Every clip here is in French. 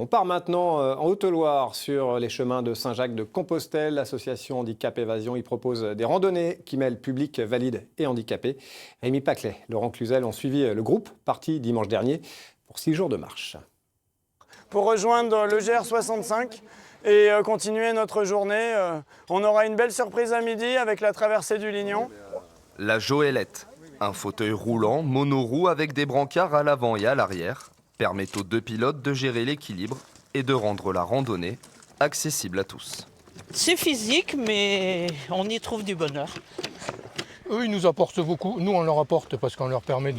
On part maintenant en Haute-Loire sur les chemins de Saint-Jacques-de-Compostelle. L'association Handicap Évasion y propose des randonnées qui mêlent public valide et handicapé. Rémi Paclet, Laurent Cluzel ont suivi le groupe, parti dimanche dernier pour 6 jours de marche. Pour rejoindre le GR65 et continuer notre journée, on aura une belle surprise à midi avec la traversée du Lignon. La Joëlette, un fauteuil roulant monoroue avec des brancards à l'avant et à l'arrière, permet aux deux pilotes de gérer l'équilibre et de rendre la randonnée accessible à tous. C'est physique, mais on y trouve du bonheur. Eux, ils nous apportent beaucoup. Nous, on leur apporte parce qu'on leur permet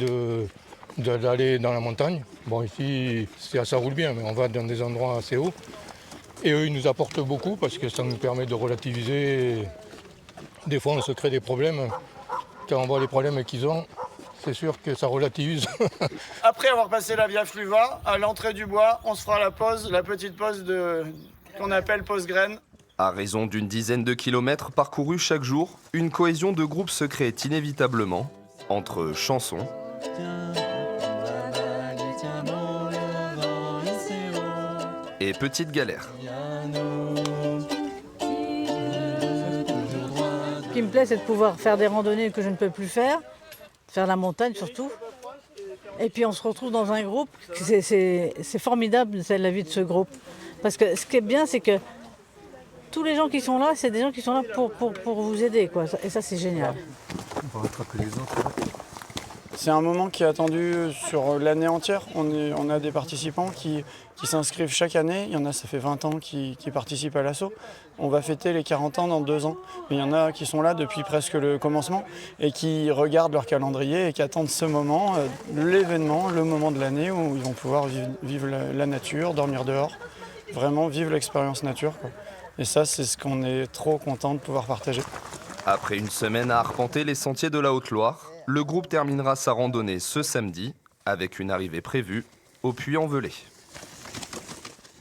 d'aller dans la montagne. Bon, ici, ça roule bien, mais on va dans des endroits assez hauts. Et eux, ils nous apportent beaucoup parce que ça nous permet de relativiser. Des fois, on se crée des problèmes. Quand on voit les problèmes qu'ils ont, c'est sûr que ça relativise. Après avoir passé la Via Fluva, à l'entrée du bois, on se fera la petite pause qu'on appelle pause graine. À raison d'une dizaine de kilomètres parcourus chaque jour, une cohésion de groupe se crée inévitablement entre chansons, et petites galères. Ce qui me plaît, c'est de pouvoir faire des randonnées que je ne peux plus faire la montagne surtout. Et puis on se retrouve dans un groupe, c'est formidable, c'est la vie de ce groupe. Parce que ce qui est bien, c'est que tous les gens qui sont là, c'est des gens qui sont là pour vous aider, quoi. Et ça, c'est génial. On va rattraper les autres. C'est un moment qui est attendu sur l'année entière. On a des participants qui s'inscrivent chaque année. Il y en a, ça fait 20 ans qui participent à l'assaut. On va fêter les 40 ans dans 2 ans. Mais il y en a qui sont là depuis presque le commencement et qui regardent leur calendrier et qui attendent ce moment, l'événement, le moment de l'année où ils vont pouvoir vivre la nature, dormir dehors, vraiment vivre l'expérience nature, quoi. Et ça, c'est ce qu'on est trop content de pouvoir partager. Après une semaine à arpenter les sentiers de la Haute-Loire, le groupe terminera sa randonnée ce samedi avec une arrivée prévue au Puy-en-Velay.